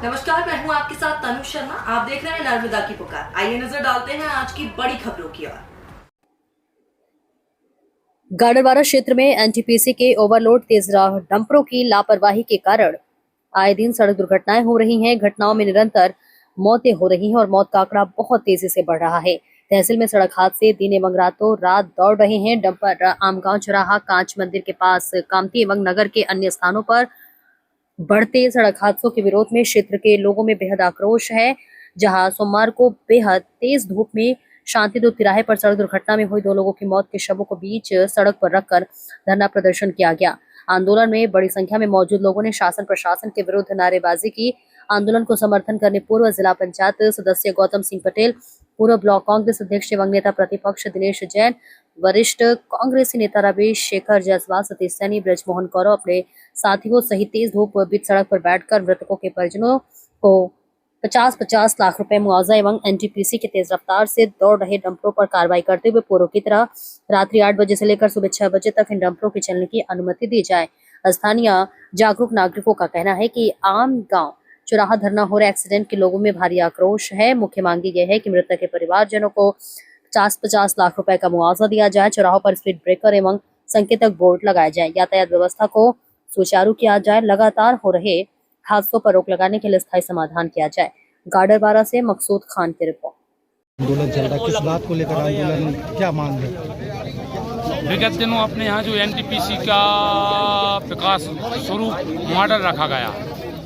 नमस्कार, मैं हूं आपके साथ तनु शर्मा। आप देख रहे हैं नर्मदा की पुकार। आइए नजर डालते हैं आज की बड़ी खबरों की ओर। गाडरवारा क्षेत्र में एनटीपीसी के ओवरलोड तेज डंपरों की लापरवाही के कारण आए दिन सड़क दुर्घटनाएं हो रही हैं। घटनाओं में निरंतर मौतें हो रही हैं और मौत का आंकड़ा बहुत तेजी से बढ़ रहा है। तहसील में सड़क हादसे दिन एवं रातों रात दौड़ रहे हैं। डंपर आमगांव चौराहा, कांच मंदिर के पास, कामती एवं नगर के अन्य स्थानों पर बढ़ते सड़क हादसों के विरोध में क्षेत्र के लोगों में बेहद आक्रोश है। जहां सोमवार को बेहद तेज धूप में शांति दूत तिराहे पर सड़क दुर्घटना में हुई 2 लोगों की मौत के शवों को बीच सड़क पर रखकर धरना प्रदर्शन किया गया। आंदोलन में बड़ी संख्या में मौजूद लोगों ने शासन प्रशासन के विरुद्ध नारेबाजी की। आंदोलन को समर्थन करने पूर्व जिला पंचायत सदस्य गौतम सिंह पटेल, पूर्व ब्लॉक कांग्रेस अध्यक्ष एवं नेता प्रतिपक्ष दिनेश जैन, वरिष्ठ कांग्रेसी नेता रवीश शेखर जायसवाल, सतीश सैनी, ब्रजमोहन कौरव अपने साथियों सहित तेज धूप बीच सड़क पर बैठकर मृतकों के परिजनों को 50-50 लाख रुपए मुआवजा एवं एनटीपीसी के तेज रफ्तार से दौड़ रहे डंपरों पर कार्रवाई करते हुए पूर्व की तरह रात्रि 8 बजे से लेकर सुबह 6 बजे तक इन डंपरों के चलने की अनुमति दी जाए। स्थानीय जागरूक नागरिकों का कहना है कि आम गांव चौराहा धरना हो रहे एक्सीडेंट के लोगों में भारी आक्रोश है। मुख्य मांग यह है कि मृतक के परिवारजनों को 50-50 लाख रुपए का मुआवजा दिया जाए। चौराहों पर स्पीड ब्रेकर एवं संकेतक बोर्ड लगाए जाए। यातायात व्यवस्था को सुचारू किया जाए। लगातार हो रहे हादसों पर रोक लगाने के लिए स्थायी समाधान किया जाए। गाडरवारा से मकसूद खान की रिपोर्ट। आंदोलन चल रहा है, किस बात को लेकर आंदोलन, क्या मांग है? विगत दिनों अपने यहाँ जो एनटीपीसी का विकास स्वरूप मॉडल रखा गया,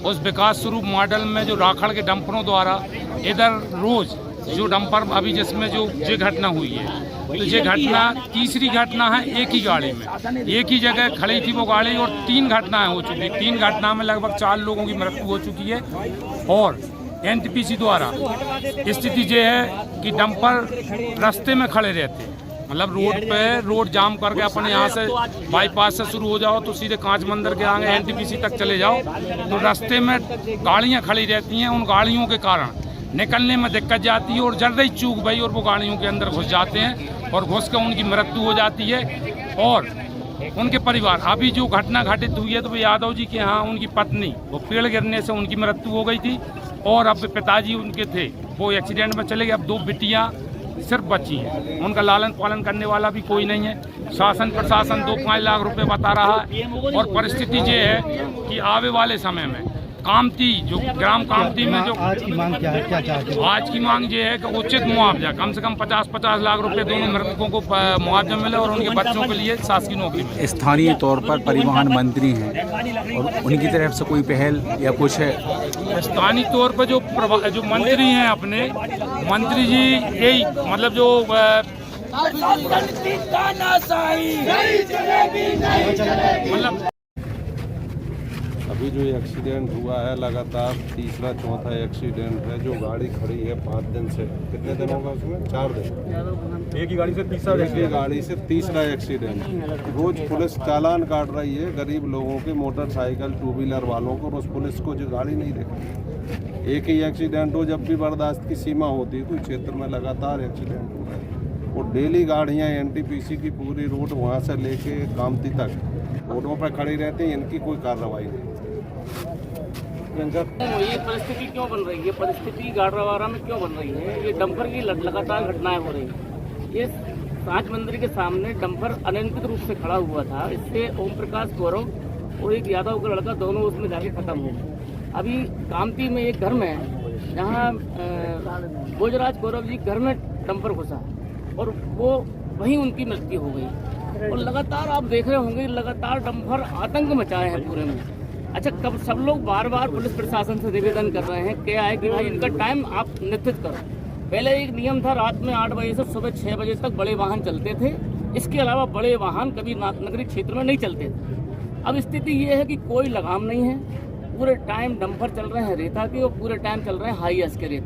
उस विकास स्वरूप मॉडल में जो राखड़ के डंपरों द्वारा इधर रोज जो डंपर अभी जिसमें जो ये घटना हुई है, तो ये घटना तीसरी घटना है एक ही गाड़ी में, एक ही जगह खड़ी थी वो गाड़ी और 3 घटनाएं हो चुकी। 3 घटना में लगभग 4 लोगों की मृत्यु हो चुकी है। और एनटीपीसी द्वारा स्थिति ये है कि डंपर रास्ते में खड़े रहते हैं, मतलब रोड पे रोड जाम करके अपने यहाँ से बाईपास से शुरू हो जाओ तो सीधे कांच मंदिर के आगे एनटीपीसी तक चले जाओ तो रास्ते में गाड़ियाँ खड़ी रहती हैं। उन गाड़ियों के कारण निकलने में दिक्कत जाती है और जल्द ही चूक भाई और वो गाड़ियों के अंदर घुस जाते हैं और घुस कर उनकी मृत्यु हो जाती है। और उनके परिवार अभी जो घटना घटित हुई है तो वो यादव जी के यहाँ उनकी पत्नी वो पेड़ गिरने से उनकी मृत्यु हो गई थी और अब पिताजी उनके थे वो एक्सीडेंट में चले गए। अब 2 बिटियाँ सिर्फ बची हैं, उनका लालन पालन करने वाला भी कोई नहीं है। शासन प्रशासन 2-5 लाख रुपए बता रहा है और परिस्थिति ये है कि आने वाले समय में कामती जो ग्राम कामती में जो आज की मांग क्या है, क्या चाहते हो? आज की मांग ये है कि उचित मुआवजा कम से कम 50-50 लाख रुपए दोनों मृतकों को मुआवजा मिले और उनके बच्चों के लिए शासकीय नौकरी मिले। स्थानीय तौर पर परिवहन मंत्री हैं और उनकी तरफ से कोई पहल या कुछ है? स्थानीय तौर पर जो मंत्री हैं अपने मंत्री जी यही मतलब जो मतलब अभी जो एक्सीडेंट हुआ है लगातार तीसरा चौथा एक्सीडेंट है। जो गाड़ी खड़ी है 5 दिन से, कितने दिन होगा उसमें? 4 दिन। एक ही गाड़ी से तीसरा एक्सीडेंट। रोज पुलिस चालान काट रही है गरीब लोगों के, मोटरसाइकिल 2 व्हीलर वालों को। रोज पुलिस को जो गाड़ी नहीं देखती। एक ही एक्सीडेंट हो जब भी बर्दाश्त की सीमा होती है। कोई क्षेत्र में लगातार एक्सीडेंट हो रहा है और डेली गाड़ियाँ एनटीपीसी की पूरी रोड वहाँ से लेके कामती तक रोडों पर खड़ी रहती है। इनकी कोई कार्रवाई नहीं। ये परिस्थिति क्यों बन रही है? परिस्थिति गाडरवारा में क्यों बन रही है? ये डंपर की लगातार घटनाएं हो रही है। ये कांच मंदिर के सामने डंपर अनियंत्रित रूप से खड़ा हुआ था। इससे ओम प्रकाश गौरव और एक यादव का लड़का दोनों उसमें जाके खत्म हो गए। अभी कामती में एक घर में जहाँ भोजराज गौरव जी घर में डंपर घुसा और वो वहीं उनकी मृत्यु हो गई। और लगातार आप देख रहे होंगे लगातार डंपर आतंक मचाए हैं पूरे में। अच्छा, कब सब लोग बार बार पुलिस प्रशासन से निवेदन कर रहे हैं क्या है कि भाई इनका टाइम आप निश्चित करो। पहले एक नियम था रात में 8 बजे से सुबह 6 बजे तक बड़े वाहन चलते थे, इसके अलावा बड़े वाहन कभी नगरीय क्षेत्र में नहीं चलते थे। अब स्थिति ये है कि कोई लगाम नहीं है, पूरे टाइम डंपर चल रहे हैं रेता के और पूरे टाइम चल रहे हैं हाई एस के रेत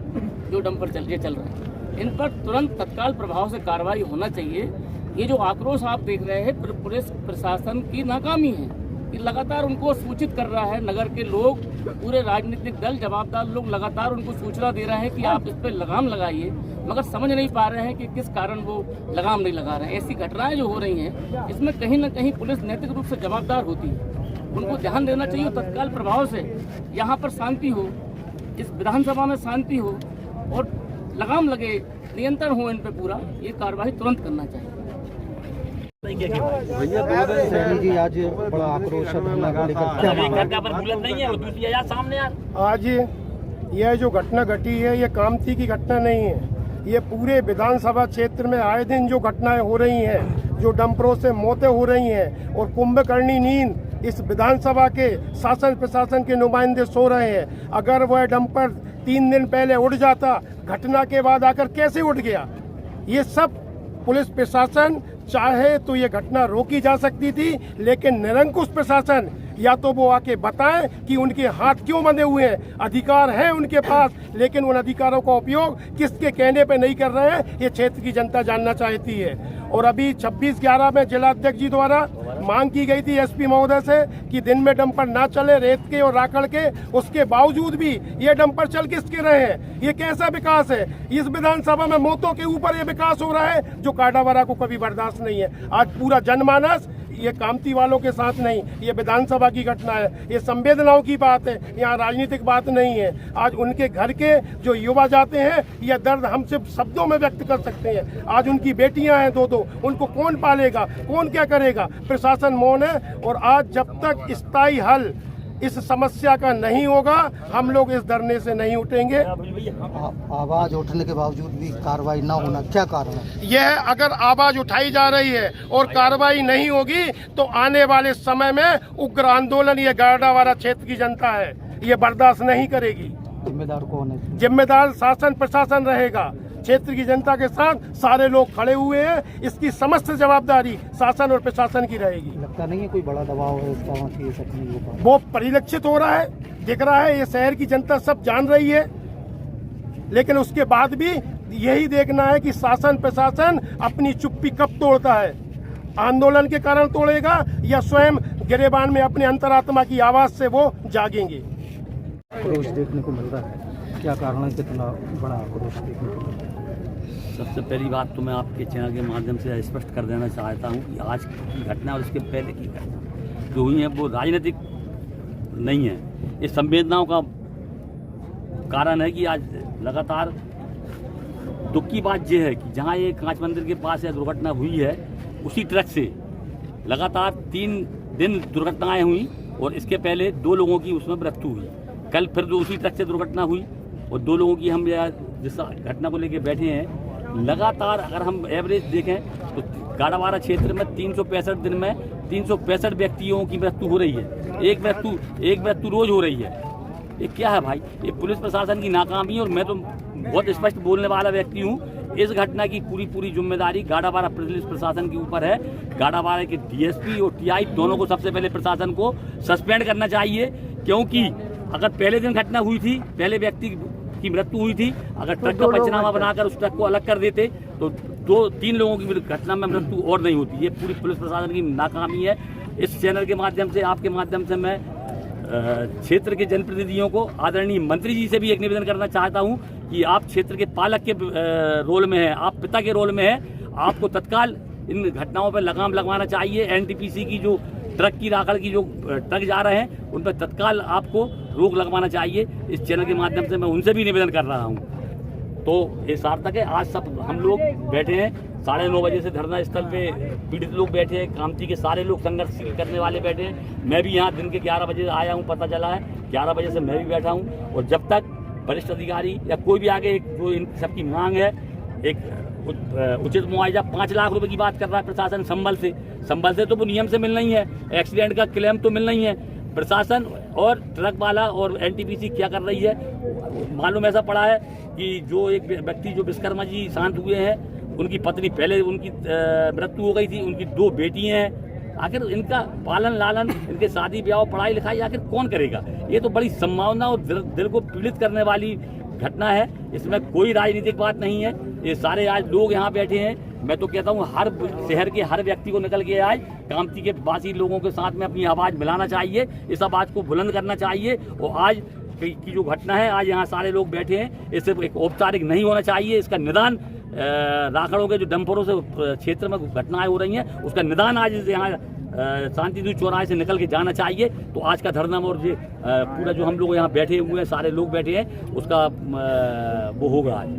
जो डंपर चल रहे हैं। इन पर तुरंत तत्काल प्रभाव से कार्रवाई होना चाहिए। ये जो आक्रोश आप देख रहे हैं पुलिस प्रशासन की नाकामी है। कि लगातार उनको सूचित कर रहा है नगर के लोग, पूरे राजनीतिक दल, जवाबदार लोग लगातार उनको सूचना दे रहे हैं कि आप इस पर लगाम लगाइए, मगर समझ नहीं पा रहे हैं कि किस कारण वो लगाम नहीं लगा रहे हैं। ऐसी घटनाएं जो हो रही हैं इसमें कहीं ना कहीं पुलिस नैतिक रूप से जवाबदार होती है, उनको ध्यान देना चाहिए तत्काल प्रभाव से यहाँ पर शांति हो। इस विधानसभा में शांति हो और लगाम लगे, नियंत्रण हो इन पे पूरा, ये कार्रवाई तुरंत करना चाहिए। भैया 2 दिन सैनी जी आज बड़ा आक्रोश है धरना को लेकर, क्या मांग है? आज यह जो घटना घटी है ये कामती की घटना नहीं है। ये पूरे विधानसभा क्षेत्र में आए दिन जो घटनाएं हो रही हैं, जो डंपरों से मौतें हो रही हैं और कुंभकर्णी नींद इस विधानसभा के शासन प्रशासन के नुमाइंदे सो रहे हैं। अगर वह डंपर 3 दिन पहले उड़ जाता, घटना के बाद आकर कैसे उड़ गया? ये सब पुलिस प्रशासन चाहे तो ये घटना रोकी जा सकती थी, लेकिन निरंकुश प्रशासन या तो वो आके बताएं कि उनके हाथ क्यों बंधे हुए हैं। अधिकार है उनके पास, लेकिन उन अधिकारों का उपयोग किसके कहने पे नहीं कर रहे हैं, ये क्षेत्र की जनता जानना चाहती है। और अभी 26/11 में जिलाध्यक्ष जी द्वारा मांग की गई थी एसपी महोदय से कि दिन में डंपर ना चले, रेत के और राखड़ के, उसके बावजूद भी ये डंपर चल किसके रहे हैं? ये कैसा विकास है? इस विधानसभा में मौतों के ऊपर ये विकास हो रहा है जो काडावारा को कभी बर्दाश्त नहीं है। आज पूरा जनमानस ये कामती वालों के साथ नहीं, ये विधानसभा की घटना है, ये संवेदनाओं की बात है, यहाँ राजनीतिक बात नहीं है। आज उनके घर के जो युवा जाते हैं, यह दर्द हम सिर्फ शब्दों में व्यक्त कर सकते हैं। आज उनकी बेटियां हैं 2-2, उनको कौन पालेगा, कौन क्या करेगा? प्रशासन मौन है। और आज जब तक स्थायी हल इस समस्या का नहीं होगा, हम लोग इस धरने से नहीं उठेंगे। आवाज उठने के बावजूद भी कार्रवाई ना होना, क्या कारण है? यह अगर आवाज उठाई जा रही है और कार्रवाई नहीं होगी तो आने वाले समय में उग्र आंदोलन ये गाडावारा क्षेत्र की जनता है, ये बर्दाश्त नहीं करेगी। जिम्मेदार कौन है? जिम्मेदार शासन प्रशासन रहेगा। क्षेत्र की जनता के साथ सारे लोग खड़े हुए हैं, इसकी समस्त जवाबदारी शासन और प्रशासन की रहेगी। लगता नहीं है कोई बड़ा दबाव है इसका वहाँ की तकनीकों का? वो परिलक्षित हो रहा है, दिख रहा है, ये शहर की जनता सब जान रही है। लेकिन उसके बाद भी यही देखना है कि शासन प्रशासन अपनी चुप्पी कब तोड़ता है। आंदोलन के कारण तोड़ेगा या स्वयं गिरेबान में अपने अंतरात्मा की आवाज से वो जागेंगे। आक्रोश देखने को मिल रहा है, क्या कारण है कितना बड़ा आक्रोश देखने को मिल रहा है? सबसे पहली बात तो मैं आपके चैनल के माध्यम से स्पष्ट कर देना चाहता हूं कि आज की घटना और उसके पहले की घटना जो हुई है वो राजनीतिक नहीं है, ये संवेदनाओं का कारण है। कि आज लगातार दुख की बात यह है कि जहां ये कांच मंदिर के पास यह दुर्घटना हुई है, उसी ट्रक से लगातार 3 दिन दुर्घटनाएं हुई और इसके पहले 2 लोगों की उसमें मृत्यु हुई। कल फिर उसी ट्रक से दुर्घटना हुई और 2 लोगों की हम जिस घटना को लेकर बैठे हैं, लगातार अगर हम एवरेज देखें तो गाडावारा क्षेत्र में 365 दिन में 365 व्यक्तियों की मृत्यु हो रही है। एक मृत्यु रोज हो रही है। ये क्या है भाई? ये पुलिस प्रशासन की नाकामी है। और मैं तो बहुत स्पष्ट बोलने वाला व्यक्ति हूँ, इस घटना की पूरी जिम्मेदारी गाडावारा पुलिस प्रशासन के ऊपर है। गाडावारा के डीएसपी और टीआई दोनों को सबसे पहले प्रशासन को सस्पेंड करना चाहिए, क्योंकि अगर पहले दिन घटना हुई थी, पहले व्यक्ति की मृत्यु हुई थी, अगर ट्रक का पंचनामा बनाकर उस ट्रक को अलग कर देते तो 2-3 लोगों की घटना में मृत्यु और नहीं होती। ये पूरी पुलिस प्रशासन की नाकामी है। इस चैनल के माध्यम से, आपके माध्यम से मैं क्षेत्र के जनप्रतिनिधियों को, आदरणीय मंत्री जी से भी एक निवेदन करना चाहता हूं कि आप क्षेत्र के पालक के रोल में हैं, आप पिता के रोल में हैं, आपको तत्काल इन घटनाओं पर लगाम लगवाना चाहिए। एनटीपीसी की जो ट्रक की राखड़ की जो ट्रक जा रहे हैं उन पर तत्काल आपको रोक लगवाना चाहिए। इस चैनल के माध्यम से मैं उनसे भी निवेदन कर रहा हूं। तो ये सार्थक है, आज सब हम लोग बैठे हैं 9:30 बजे से धरना स्थल पे पीड़ित लोग बैठे हैं, कामती के सारे लोग संघर्ष करने वाले बैठे हैं। मैं भी यहाँ दिन के 11 बजे आया हूँ, पता चला है 11 बजे से मैं भी बैठा हूँ। और जब तक वरिष्ठ अधिकारी या कोई भी आगे, जो इन सबकी मांग है, एक उचित मुआवजा 5 लाख रुपए की बात कर रहा है प्रशासन संबल से तो वो नियम से मिलना ही है, एक्सीडेंट का क्लेम तो मिलना ही है। प्रशासन और ट्रक वाला और एनटीपीसी क्या कर रही है? मालूम ऐसा पड़ा है कि जो एक व्यक्ति जो विश्वकर्मा जी शांत हुए हैं, उनकी पत्नी पहले उनकी मृत्यु हो गई थी, उनकी 2 बेटियां हैं। आखिर इनका पालन लालन, इनके शादी ब्याह, पढ़ाई लिखाई आखिर कौन करेगा? ये तो बड़ी संभावना और दिल को पीड़ित करने वाली घटना है। इसमें कोई राजनीतिक बात नहीं है। ये सारे आज लोग यहाँ बैठे हैं, मैं तो कहता हूँ हर शहर के हर व्यक्ति को निकल के आए, कामती के वासी लोगों के साथ में अपनी आवाज़ मिलाना चाहिए, इस आवाज़ को बुलंद करना चाहिए। और आज की जो घटना है, आज यहाँ सारे लोग बैठे हैं, इससे एक औपचारिक नहीं होना चाहिए। इसका निदान राखड़ों के जो डंपरों से क्षेत्र में घटनाएं हो रही हैं, उसका निदान आज यहाँ शांति दूत चौराहे से निकल के जाना चाहिए। तो आज का धरना और ये पूरा जो हम लोग यहाँ बैठे हुए हैं, सारे लोग बैठे हैं, उसका वो होगा आज।